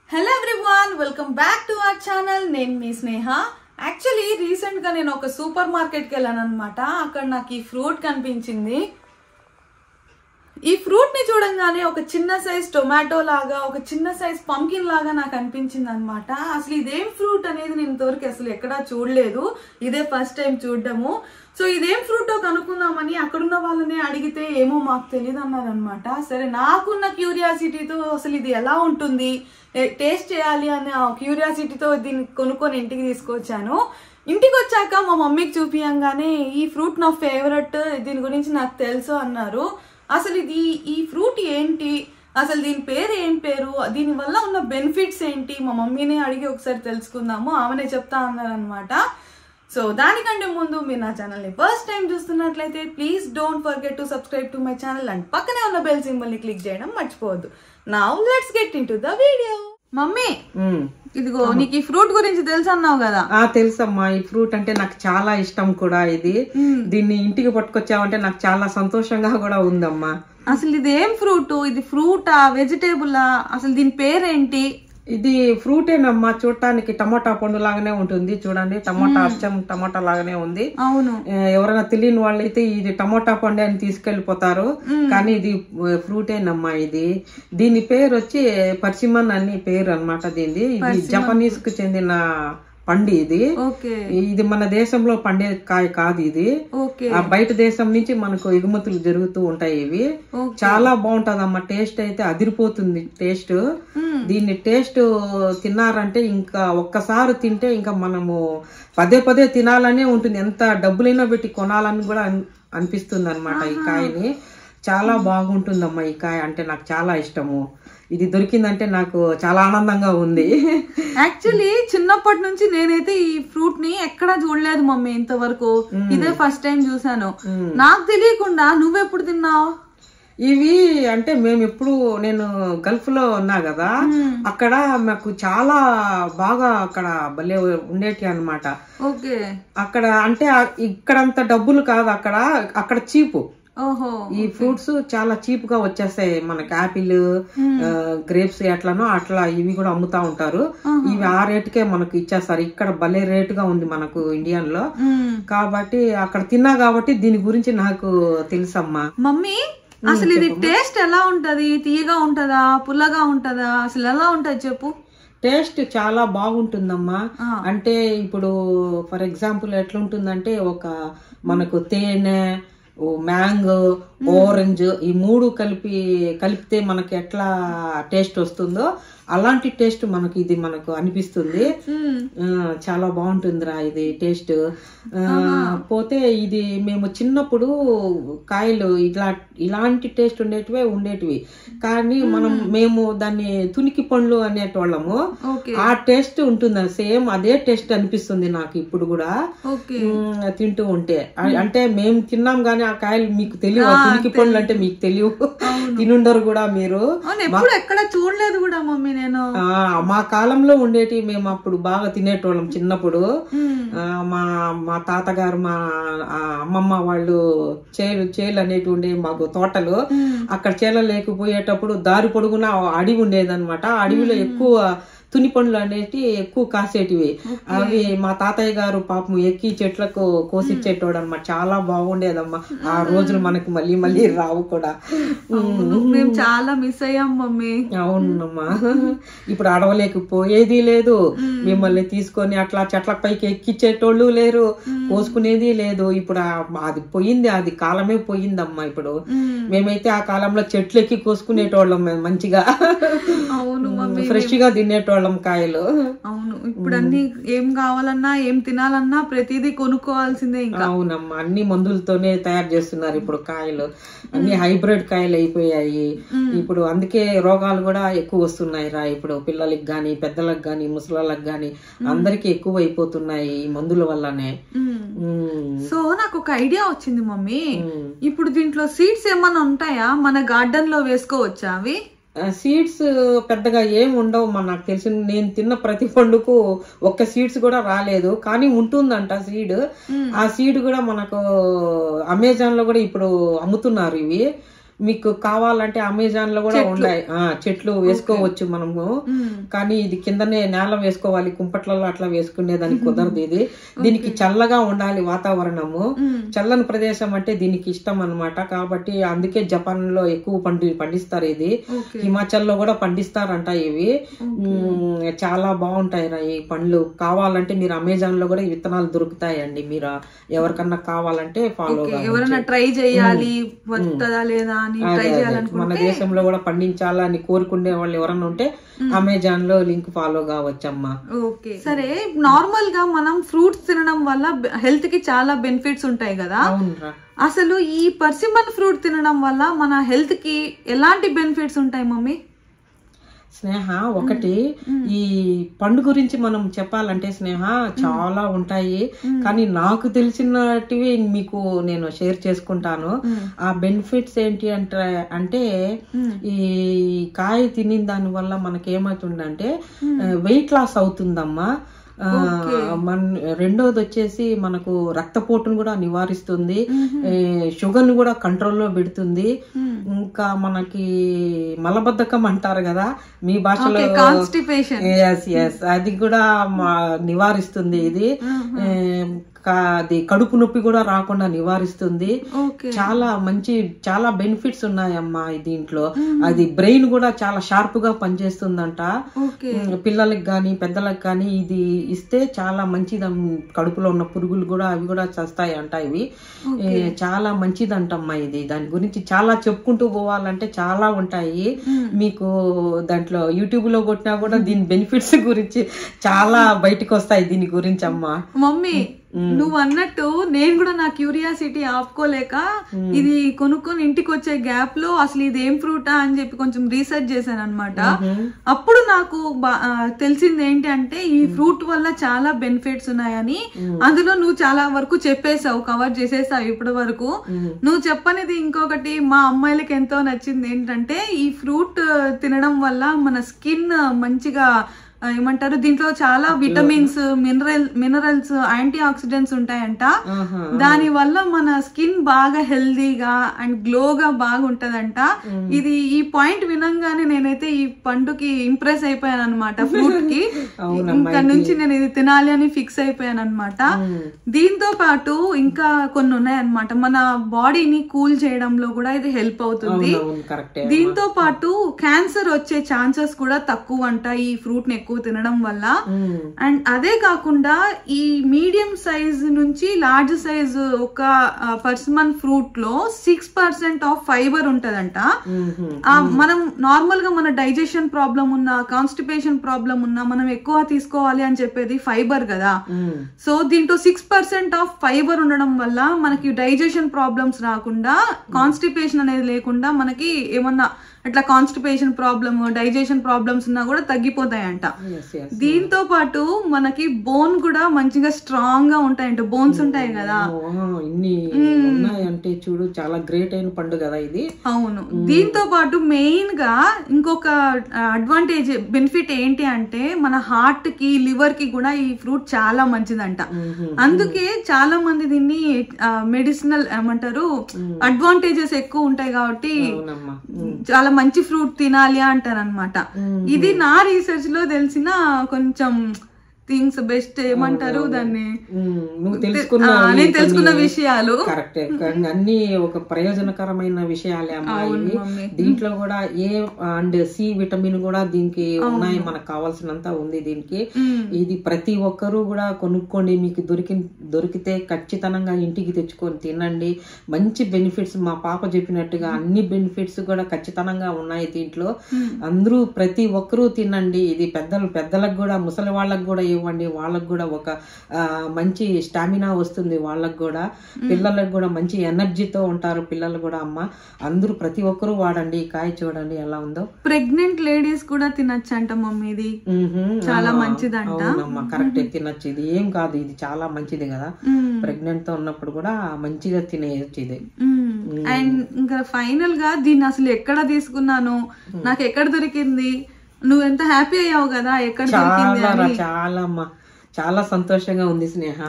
Hello everyone, welcome back to our channel. Name me Sneha. Actually recent గా నేను ఒక super market కి వెళ్ళాను అన్నమాట. అక్కడ నాకు ఈ ఫ్రూట్ కనిపించింది. ఈ ఫ్రూట్ ని చూడంగానే ఒక చిన్న సైజ్ టొమాటో లాగా, ఒక చిన్న సైజ్ పంకిన్ లాగా నాకు అనిపించింది అన్నమాట. అసలు ఇదేం ఫ్రూట్ అనేది నేను ఇంతవరకు అసలు ఎక్కడా చూడలేదు. ఇదే ఫస్ట్ టైం చూడడము. సో ఇదేం ఫ్రూటో కనుక్కుందామని అక్కడున్న వాళ్ళని అడిగితే ఏమో మాకు తెలియదు అన్నారనమాట. సరే నాకున్న క్యూరియాసిటీతో అసలు ఇది ఎలా ఉంటుంది, టేస్ట్ చేయాలి అనే క్యూరియాసిటీతో దీన్ని కొనుక్కొని ఇంటికి తీసుకొచ్చాను. ఇంటికి వచ్చాక మా మమ్మీకి చూపియంగానే ఈ ఫ్రూట్ నా ఫేవరెట్, దీని గురించి నాకు తెలుసు అన్నారు. అసలు ఈ ఫ్రూట్ ఏంటి, అసలు దీని పేరు ఏం పేరు, దీని వల్ల ఉన్న బెనిఫిట్స్ ఏంటి, మా మమ్మీని అడిగి ఒకసారి తెలుసుకుందాము. ఆమెనే చెప్తా అన్నారనమాట. సో దానికంటే ముందు మీరు నా ఛానల్ని ఫస్ట్ టైం చూస్తున్నట్లయితే please don't forget to subscribe to my channel and పక్కనే ఉన్న బెల్ సింబల్ ని క్లిక్ చేయడం మర్చిపోవద్దు. Now let's get into the video. Mummy, ఇదిగో నీకు ఈ ఫ్రూట్ గురించి తెలుసు అన్నావు కదా? తెలుసమ్మా. ఈ ఫ్రూట్ అంటే నాకు చాలా ఇష్టం కూడా. దీన్ని ఇంటికి పట్టుకొచ్చావంటే నాకు చాలా సంతోషంగా కూడా ఉందమ్మా. అసలు ఇది ఏం ఫ్రూట్? ఇది ఫ్రూటా, వెజిటేబులా? అసలు దీని పేరేంటి? ఇది ఫ్రూటేనమ్మా. చూడటానికి టమాటా పండు లాగానే ఉంటుంది. చూడండి, టమాటా అచ్చం టమాటా లాగానే ఉంది. అవును. ఎవరైనా తెలియని వాళ్ళైతే ఇది టమాటా పండు అని తీసుకెళ్లిపోతారు, కానీ ఇది ఫ్రూటేనమ్మా. దీని పేరు వచ్చి పర్సిమన్ అని పేరు అన్నమాట. ఇది జపనీస్ కు చెందిన పండు. ఇది మన దేశంలో పండే కాయ కాదు. ఇది బయట దేశం నుంచి మనకు ఎగుమతులు జరుగుతూ ఉంటాయి. ఇవి చాలా బాగుంటదమ్మా. టేస్ట్ అయితే అదిరిపోతుంది టేస్ట్. దీన్ని టేస్ట్ తిన్నారంటే ఇంకా ఒక్కసారి తింటే ఇంకా మనము పదే పదే తినాలనే ఉంటుంది. ఎంత డబ్బులైనా పెట్టి కొనాలని కూడా అనిపిస్తుంది అనమాట. ఈ కాయని చాలా బాగుంటుందమ్మా. ఈ కాయ అంటే నాకు చాలా ఇష్టము. ఇది దొరికిందంటే నాకు చాలా ఆనందంగా ఉంది. యాక్చువల్లీ చిన్నప్పటి నుంచి నేనైతే ఈ ఫ్రూట్ ని ఎక్కడా చూడలేదు మమ్మీ ఇంతవరకు. ఇదే ఫస్ట్ టైం చూసాను. నాకు తెలియకుండా నువ్వెప్పుడు తిన్నావు? ఇవి అంటే నేను గల్ఫ్ లో ఉన్నా కదా, అక్కడ మాకు చాలా బాగా అక్కడ భలే ఉండేటి అన్నమాట. అక్కడ అంటే ఇక్కడంత డబ్బులు కాదు, అక్కడ చీపు. ఈ ఫ్రూట్స్ చాలా చీప్ గా వచ్చేస్తాయి మనకి. యాపిల్, గ్రేప్స్ అట్లా ఇవి కూడా అమ్ముతా ఉంటారు. ఇవి ఆ రేటుకే మనకు ఇచ్చేస్తారు. ఇక్కడ భలే రేటుగా ఉంది మనకు ఇండియన్ లో. కాబట్టి అక్కడ తిన్నా కాబట్టి దీని గురించి నాకు తెలుసమ్మా. మమ్మీ, అసలు ఇది టేస్ట్ ఎలా ఉంటది? తీయగా ఉంటదా, పుల్లగా ఉంటదా, అసలు ఎలా ఉంటది చెప్పు? టేస్ట్ చాలా బాగుంటుందమ్మా. అంటే ఇప్పుడు ఫర్ ఎగ్జాంపుల్ ఎట్లుంటుందంటే, మనకు తేనె, మ్యాంగో, ఆరెంజ్ ఈ మూడు కలిపితే మనకి ఎట్లా టేస్ట్ వస్తుందో అలాంటి టేస్ట్ మనకు అనిపిస్తుంది. చాలా బాగుంటుందిరా ఇది టేస్ట్. పోతే ఇది మేము చిన్నప్పుడు కాయలు ఇలాంటి టేస్ట్ ఉండేటివి, కానీ మేము దాన్ని తునికి పండ్లు అనేటోళ్ళము. ఆ టేస్ట్ ఉంటుంది, సేమ్ అదే టేస్ట్ అనిపిస్తుంది నాకు ఇప్పుడు కూడా తింటూ ఉంటే. అంటే మేము తిన్నాం గానీ ఆ కాయలు మీకు తెలియదు. తునికి పండ్లు అంటే మీకు తెలియవు, తినుండరు కూడా మీరు. ఎక్కడ చూడలేదు కూడా మమ్మీ నేను. మా కాలంలో ఉండేటి, మేము అప్పుడు బాగా తినేటోళ్ళం చిన్నప్పుడు. మా తాతగారు, మా అమ్మమ్మ వాళ్ళు చేలు అనేటి ఉండే మాకు తోటలు. అక్కడ చేల లేకపోయేటప్పుడు దారి పొడుగున అడవి ఉండేదన్నమాట. అడవిలో ఎక్కువ తుని పండ్లు అనేటి ఎక్కువ కాసేటివి. అవి మా తాతయ్య గారు పాపం ఎక్కి చెట్లకు కోసిచ్చేటోడు అనమాట. చాలా బాగుండేదమ్మా. ఆ రోజులు మనకు మళ్ళీ మళ్ళీ రావు కూడా. మేము చాలా మిస్ అయ్యాం మమ్మీ. అవునమ్మా. ఇప్పుడు అడవలేకపోయేది లేదు. మిమ్మల్ని తీసుకొని అట్లా చెట్ల పైకి ఎక్కిచ్చేటోళ్ళు లేరు, కోసుకునేది లేదు. ఇప్పుడు అది పోయింది, అది కాలమే పోయిందమ్మా. ఇప్పుడు మేమైతే ఆ కాలంలో చెట్లు ఎక్కి కోసుకునేటోళ్ళం మంచిగా. అవును మమ్మీ, ఫ్రెష్ గా తినేటోళ్ళం కాయలు. అవును. ఇప్పుడు అన్ని ఏం కావాలన్నా, ఏం తినాలన్నా ప్రతిదీ కొనుక్కోవాల్సిందే. ఇంకా అవునమ్మా, అన్ని మందులతోనే తయారు చేస్తున్నారు ఇప్పుడు కాయలు. అన్ని హైబ్రిడ్ కాయలు అయిపోయాయి ఇప్పుడు. అందుకే రోగాలు కూడా ఎక్కువ వస్తున్నాయి రా ఇప్పుడు. పిల్లలకి గాని, పెద్దలకు గాని, ముసలాళ్ళకి గాని అందరికి ఎక్కువ అయిపోతున్నాయి ఈ మందుల వల్లనే. సో నాకు ఒక ఐడియా వచ్చింది మమ్మీ. ఇప్పుడు దీంట్లో సీడ్స్ ఏమన్నా ఉంటాయా? మన గార్డెన్ లో వేసుకోవచ్చా అవి? సీడ్స్ పెద్దగా ఏం ఉండవు నాకు తెలిసి. నేను తిన్న ప్రతి పండుకు ఒక్క సీడ్స్ కూడా రాలేదు, కానీ ఉంటుందంట సీడ్. ఆ సీడ్ కూడా మనకు అమెజాన్ లో కూడా ఇప్పుడు అమ్ముతున్నారు. ఇవి మీకు కావాలంటే అమెజాన్ లో కూడా ఉన్నాయి చెట్లు వేసుకోవచ్చు మనము. కానీ ఇది కిందనే నేల వేసుకోవాలి, కుంపట్లలో అట్లా వేసుకునేదానికి కుదరదు. ఇది దీనికి చల్లగా ఉండాలి వాతావరణము. చల్లని ప్రదేశం అంటే దీనికి ఇష్టం అన్నమాట. కాబట్టి అందుకే జపాన్ లో ఎక్కువ పండిస్తారు. ఇది హిమాచల్ లో కూడా పండిస్తారంట. ఇవి చాలా బాగుంటాయి ఈ పండ్లు. కావాలంటే మీరు అమెజాన్ లో కూడా విత్తనాలు దొరుకుతాయండి. మీరు ఎవరికన్నా కావాలంటే ఫాలో ఎవరైనా ట్రై చేయాలి లేదా అని ట్రై చేయాలనుకుంటే, మన దేశంలో కూడా పండించాలని కోరుకునే వాళ్ళు ఎవరన్నా ఉంటే అమెజాన్ లో లింక్ ఫాలో కావచ్చమ్మా. ఓకే సరే, నార్మల్ గా మనం ఫ్రూట్స్ తినడం వల్ల హెల్త్ కి చాలా బెనిఫిట్స్ ఉంటాయి కదా. అసలు ఈ పర్సిమన్ ఫ్రూట్ తినడం వల్ల మన హెల్త్ కి ఎలాంటి బెనిఫిట్స్ ఉంటాయి మమ్మీ? స్నేహ, ఒకటి ఈ పండు గురించి మనం చెప్పాలంటే స్నేహ చాలా ఉంటాయి. కానీ నాకు తెలిసినటివి మీకు నేను షేర్ చేసుకుంటాను. ఆ బెనిఫిట్స్ ఏంటి అంటే ఈ కాయ తినిన దాని వల్ల మనకేమవుతుందంటే వెయిట్ లాస్ అవుతుందమ్మా. రెండోది వచ్చేసి మనకు రక్తపోటును కూడా నివారిస్తుంది, షుగర్ ను కూడా కంట్రోల్లో పెడుతుంది. ఇంకా మనకి మలబద్ధకం అంటారు కదా మీ భాషలో, అది కూడా నివారిస్తుంది. ఇది అది కడుపు నొప్పి కూడా రాకుండా నివారిస్తుంది. చాలా బెనిఫిట్స్ ఉన్నాయమ్మా దీంట్లో. అది బ్రెయిన్ కూడా చాలా షార్ప్ గా పనిచేస్తుందంట. పిల్లలకి గాని పెద్దలకు గాని ఇది ఇస్తే చాలా మంచిది. కడుపులో ఉన్న పురుగులు కూడా అవి కూడా చస్తాయి అంట. ఇవి చాలా మంచిదంటమ్మా. ఇది దాని గురించి చాలా చెప్పుకుంటూ పోవాలంటే చాలా ఉంటాయి. మీకు దాంట్లో యూట్యూబ్ లో కొట్టినా కూడా దీని బెనిఫిట్స్ గురించి చాలా బయటకు వస్తాయి దీని గురించి అమ్మా. మమ్మీ నువ్వు అన్నట్టు నేను కూడా నా క్యూరియాసిటీ ఆపుకోలేక ఇది కొనుక్కొని ఇంటికి వచ్చే గ్యాప్ లో అసలు ఇది ఏం ఫ్రూటా అని చెప్పి కొంచెం రీసెర్చ్ చేశాను అనమాట. అప్పుడు నాకు తెలిసింది ఏంటి అంటే ఈ ఫ్రూట్ వల్ల చాలా బెనిఫిట్స్ ఉన్నాయని. అందులో నువ్వు చాలా వరకు చెప్పేసావు, కవర్ చేసేసావు ఇప్పటి వరకు. నువ్వు చెప్పనిది ఇంకొకటి మా అమ్మాయిలకి ఎంతో నచ్చింది ఏంటంటే ఈ ఫ్రూట్ తినడం వల్ల మన స్కిన్ మంచిగా ఏమంటారు, దీంట్లో చాలా విటమిన్స్, మినరల్స్, యాంటీ ఆక్సిడెంట్స్ ఉంటాయంట. దాని వల్ల మన స్కిన్ బాగా హెల్దీగా అండ్ గ్లోగా బాగుంటదంట. ఇది ఈ పాయింట్ వినంగానే నేనైతే ఈ పండుకి ఇంప్రెస్ అయిపోయాను అనమాట, ఫ్రూట్ కి. ఇంకా నుంచి నేను ఇది తినాలి అని ఫిక్స్ అయిపోయాను అనమాట. దీంతో పాటు ఇంకా కొన్ని ఉన్నాయన్నమాట. మన బాడీని కూల్ చేయడంలో కూడా ఇది హెల్ప్ అవుతుంది. దీంతో పాటు క్యాన్సర్ వచ్చే ఛాన్సెస్ కూడా తక్కువ అంట ఈ ఫ్రూట్ ని ఎక్కువ తినడం వల్ల. అండ్ అదే కాకుండా ఈ మీడియం సైజ్ నుంచి లార్జ్ సైజ్ ఒక పర్సిమన్ ఫ్రూట్ లో 6% ఆఫ్ ఫైబర్ ఉంటదంట. మనం నార్మల్ గా మన డైజెషన్ ప్రాబ్లం ఉన్నా, కాన్స్టిపేషన్ ప్రాబ్లం ఉన్నా మనం ఎక్కువ తీసుకోవాలి అని చెప్పేది ఫైబర్ కదా. సో దీంట్లో 6% ఆఫ్ ఫైబర్ ఉండడం వల్ల మనకి డైజెషన్ ప్రాబ్లమ్స్ రాకుండా, కాన్స్టిపేషన్ అనేది లేకుండా మనకి ఏమన్నా అట్లా కాన్స్టిపేషన్ ప్రాబ్లమ్, డైజెషన్ ప్రాబ్లమ్స్ ఉన్నా కూడా తగ్గిపోతాయంట. దీంతో పాటు మనకి బోన్ కూడా మంచిగా స్ట్రాంగ్ గా ఉంటాయంట. బోన్స్ ఉంటాయి కదా, అంటే చూడు చాలా గ్రేట్ అయిన పండు కదా ఇది. అవును. దీంతో పాటు మెయిన్ గా ఇంకొక అడ్వాంటేజ్, బెనిఫిట్ ఏంటి అంటే మన హార్ట్ కి, లివర్ కి కూడా ఈ ఫ్రూట్ చాలా మంచిదంట. అందుకే చాలా మంది దీన్ని మెడిసినల్ ఏమంటారు, అడ్వాంటేజెస్ ఎక్కువ ఉంటాయి కాబట్టి చాలా మంచి ఫ్రూట్ తినాలి అంటారు అనమాట. ఇది నా రీసెర్చ్ లో తెలిసిన కొంచెం థింగ్స్, బెస్ట్ ఏమంటారు దాన్ని, నేను తెలుసుకున్న విషయాలు. కరెక్ట్, అన్ని ఒక ప్రయోజనకరమైన విషయాలే అమ్మాయి. దీంట్లో కూడా ఏ అండ్ సి విటమిన్ కూడా దీనికి ఉన్నాయి, మనకు కావాల్సినంత ఉంది దీనికి. ఇది ప్రతి ఒక్కరూ కూడా కొనుక్కోండి, మీకు దొరికితే ఖచ్చితంగా ఇంటికి తెచ్చుకొని తినండి. మంచి బెనిఫిట్స్, మా పాప చెప్పినట్టుగా అన్ని బెనిఫిట్స్ కూడా ఖచ్చితంగా ఉన్నాయి దీంట్లో. అందరూ ప్రతి ఒక్కరూ తినండి. ఇది పెద్దలకు కూడా, ముసలి వాళ్ళకు కూడా ఇవ్వండి. వాళ్ళకు కూడా ఒక మంచి స్టామినా వస్తుంది, వాళ్ళకు కూడా. పిల్లలకు కూడా మంచి ఎనర్జీతో ఉంటారు పిల్లలు కూడా. అమ్మ అందరూ ప్రతి ఒక్కరూ వాడండి. ఈ కాయ చూడండి ఎలా ఉందో. ప్రెగ్నెంట్ లేడీస్ కూడా తినచ్చు అంట మమ్మీ, ఇది చాలా మంచిదంట. అవునమ్మా, కరెక్ట్, తినచ్చు. ఇది ఏం కాదు, ఇది చాలా మంచిది కదా. ప్రెగ్నెంట్ తో ఉన్నప్పుడు కూడా మంచిగా తినేయచ్చు ఇది. అండ్ ఇంకా ఫైనల్ గా దీన్ని అసలు ఎక్కడ తీసుకున్నాను, నాకు ఎక్కడ దొరికింది, నువ్వు ఎంత హ్యాపీ అయ్యావు కదా ఎక్కడ దొరికింది అని. చాలా అమ్మా, చాలా సంతోషంగా ఉంది స్నేహ.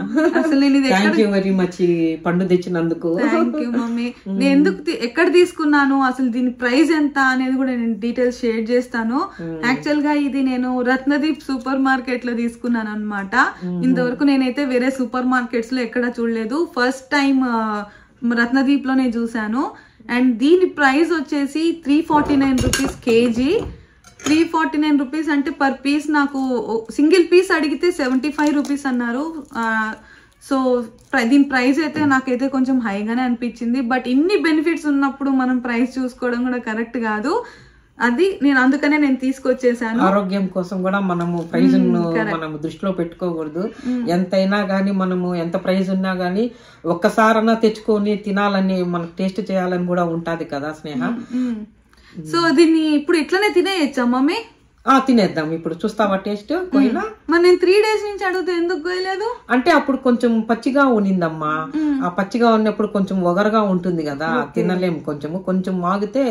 అసలు నేను థ్యాంక్ యూ వెరీ మచ్ పండు తెచ్చినందుకు. Thank you mummy. నేను ఎందుకు ఎక్కడ తీసుకున్నాను, అసలు దీని ప్రైస్ ఎంత అనేది కూడా నేను డీటెయిల్స్ షేర్ చేస్తాను. యాక్చువల్ గా ఇది నేను రత్నదీప్ సూపర్ మార్కెట్ లో తీసుకున్నాను అనమాట. ఇంతవరకు నేనైతే వేరే సూపర్ మార్కెట్స్ లో ఎక్కడ చూడలేదు, ఫస్ట్ టైం రత్నదీప్ లోనే చూసాను. అండ్ దీని ప్రైస్ వచ్చేసి 349 రూపీస్ కేజీ. 349 రూపీస్ అంటే పర్ పీస్ నాకు సింగిల్ పీస్ అడిగితే 75 రూపీస్ అన్నారు. సో దీని ప్రైస్ అయితే నాకైతే కొంచెం హైగానే అనిపించింది. బట్ ఇన్ని బెనిఫిట్స్ ఉన్నప్పుడు మనం ప్రైస్ చూసుకోవడం కూడా కరెక్ట్ కాదు. అది అందుకనే నేను తీసుకొచ్చేసాను. ఆరోగ్యం కోసం కూడా మనము ప్రైజ్ మనము దృష్టిలో పెట్టుకోకూడదు. ఎంతైనా గానీ మనము ఎంత ప్రైజ్ ఉన్నా గానీ ఒక్కసారన్నా తెచ్చుకొని తినాలని, మనకు టేస్ట్ చేయాలని కూడా ఉంటది కదా స్నేహ. సో దీన్ని ఇప్పుడు ఇట్లనే తినేయచ్చా మమ్మీ? తినేద్దాం. ఇప్పుడు చూస్తావా టేస్ట్ పోయినా? మరి నేను 3 days నుంచి అడిగితే ఎందుకు పోయలేదు అంటే అప్పుడు కొంచెం పచ్చిగా ఉన్నిందమ్మా. ఆ పచ్చిగా ఉన్నప్పుడు కొంచెం ఒగరగా ఉంటుంది కదా, తినలేము. కొంచెం మాగితే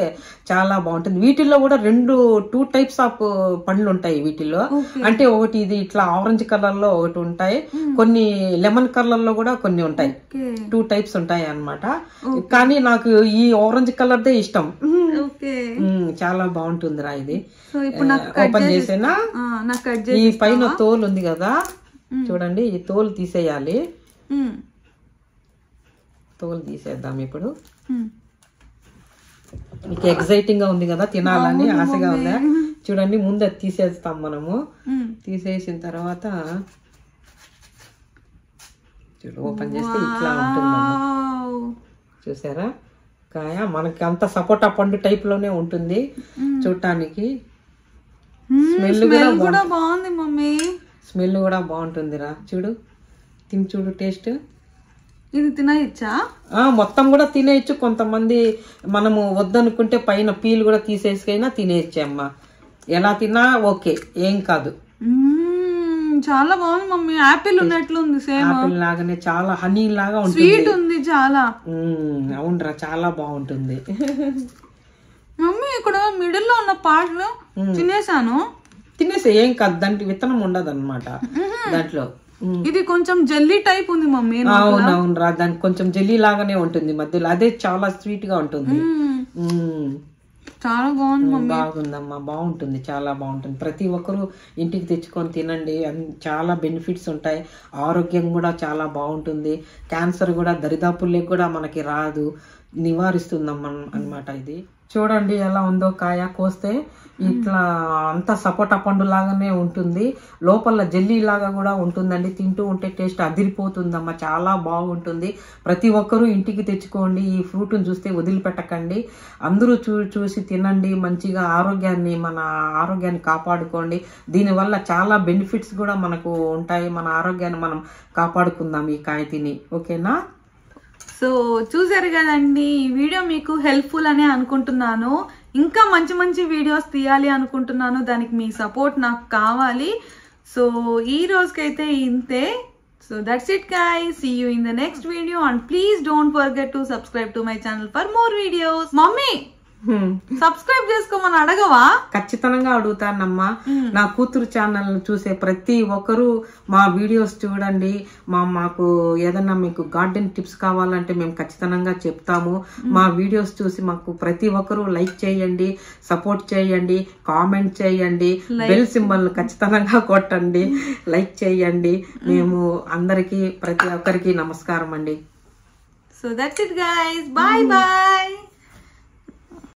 చాలా బాగుంటుంది. వీటిల్లో కూడా 2 టైప్స్ ఆఫ్ పండ్లు ఉంటాయి వీటిల్లో. అంటే ఒకటి ఇది ఇట్లా ఆరెంజ్ కలర్ లో ఒకటి ఉంటాయి, కొన్ని లెమన్ కలర్ లో కూడా కొన్ని ఉంటాయి. 2 టైప్స్ ఉంటాయి అన్నమాట. కానీ నాకు ఈ ఆరెంజ్ కలర్ దే ఇష్టం. చాలా బాగుంటుందిరా ఇది. ఓపెన్ చేసేనా? ఈ పైన తోలు ఉంది కదా చూడండి, ఈ తోలు తీసేయాలి. తోలు తీసేద్దాం ఇప్పుడు. మీకు ఎక్సైటింగ్ గా ఉంది కదా, తినాలని ఆశగా ఉందా? చూడండి, ముందు అది తీసేస్తాం మనము. తీసేసిన తర్వాత ఓపెన్ చేస్తే ఇట్లా ఉంటుంది. చూసారా కాయ? మనకి అంత సపోటా పండు టైప్ లోనే ఉంటుంది చూడటానికి. స్మెల్ కూడా బాగుంది మమ్మీ. స్మెల్ కూడా బాగుంటుందిరా. చూడు, తిని చూడు టేస్ట్. ఇది తినేయచ్చా? మొత్తం కూడా తినేయచ్చు. కొంతమంది మనము వద్దనుకుంటే పైన పీల్ కూడా తీసేసుకైనా తినేయచ్చు అమ్మా. ఎలా తిన్నా ఓకే, ఏం కాదు. చాలా బాగుంది మమ్మీ. యాపిల్ ఉన్నట్లుంది, సేమ్ యాపిల్ లాగానే, చాలా హనీ లాగా ఉంటుంది. స్వీట్ ఉంది చాలా. అవునరా, చాలా బాగుంటుంది. మమ్మీ ఇక్కడ మిడిల్ లో ఉన్న పార్ట్ లో తినేసాను. తినేసే, ఏం కాదు. దాంట్లో విత్తనం ఉండదు అనమాట దాంట్లో. ఇది కొంచెం జెల్లీ టైప్ ఉంది మమ్మీ. అవునవును రా, దానికి కొంచెం జెల్లీ లాగానే ఉంటుంది మధ్యలో. అదే చాలా స్వీట్ గా ఉంటుంది. చాలా బాగుంది మమ్మీ. బాగుందమ్మా, బాగుంటుంది, చాలా బాగుంటుంది. ప్రతి ఒక్కరు ఇంటికి తెచ్చుకొని తినండి. చాలా బెనిఫిట్స్ ఉంటాయి. ఆరోగ్యం కూడా చాలా బాగుంటుంది. క్యాన్సర్ కూడా దరిదాపుల్లోకి కూడా మనకి రాదు, నివారిస్తుందమ్మా అన్నమాట. ఇది చూడండి ఎలా ఉందో కాయ. కోస్తే ఇట్లా అంతా సపోటా పండు లాగానే ఉంటుంది, లోపల జెల్లీ లాగా కూడా ఉంటుందండి. తింటూ ఉంటే టేస్ట్ అదిరిపోతుందమ్మా, చాలా బాగుంటుంది. ప్రతి ఒక్కరూ ఇంటికి తెచ్చుకోండి. ఈ ఫ్రూట్ని చూస్తే వదిలిపెట్టకండి. అందరూ చూసి తినండి. మంచిగా మన ఆరోగ్యాన్ని కాపాడుకోండి. దీనివల్ల చాలా బెనిఫిట్స్ కూడా మనకు ఉంటాయి. మన ఆరోగ్యాన్ని మనం కాపాడుకుందాం ఈ కాయ తిని. ఓకేనా? సో చూసారు కదండి, ఈ వీడియో మీకు హెల్ప్ఫుల్ అనే అనుకుంటున్నాను. ఇంకా మంచి మంచి వీడియోస్ తీయాలి అనుకుంటున్నాను. దానికి మీ సపోర్ట్ నాకు కావాలి. సో ఈ రోజుకైతే ఇంతే. So that's it guys. See you in the next video and please don't forget to subscribe to my channel for more videos. Mommy, subscribe చేసుకోమని అడగవా? ఖచ్చితంగా అడుగుతానమ్మా. నా కూతురు ఛానల్ చూసే ప్రతి ఒక్కరు మా వీడియోస్ చూడండి. మాకు ఏదన్నా మీకు గార్డెన్ టిప్స్ కావాలంటే మేము ఖచ్చితంగా చెప్తాము. మా వీడియోస్ చూసి మాకు ప్రతి ఒక్కరు లైక్ చేయండి, సపోర్ట్ చేయండి, కామెంట్ చేయండి, బెల్ సింబల్ ఖచ్చితంగా కొట్టండి, లైక్ చేయండి. మేము అందరికి ప్రతి ఒక్కరికి నమస్కారం అండి. So that's it guys. Bye bye.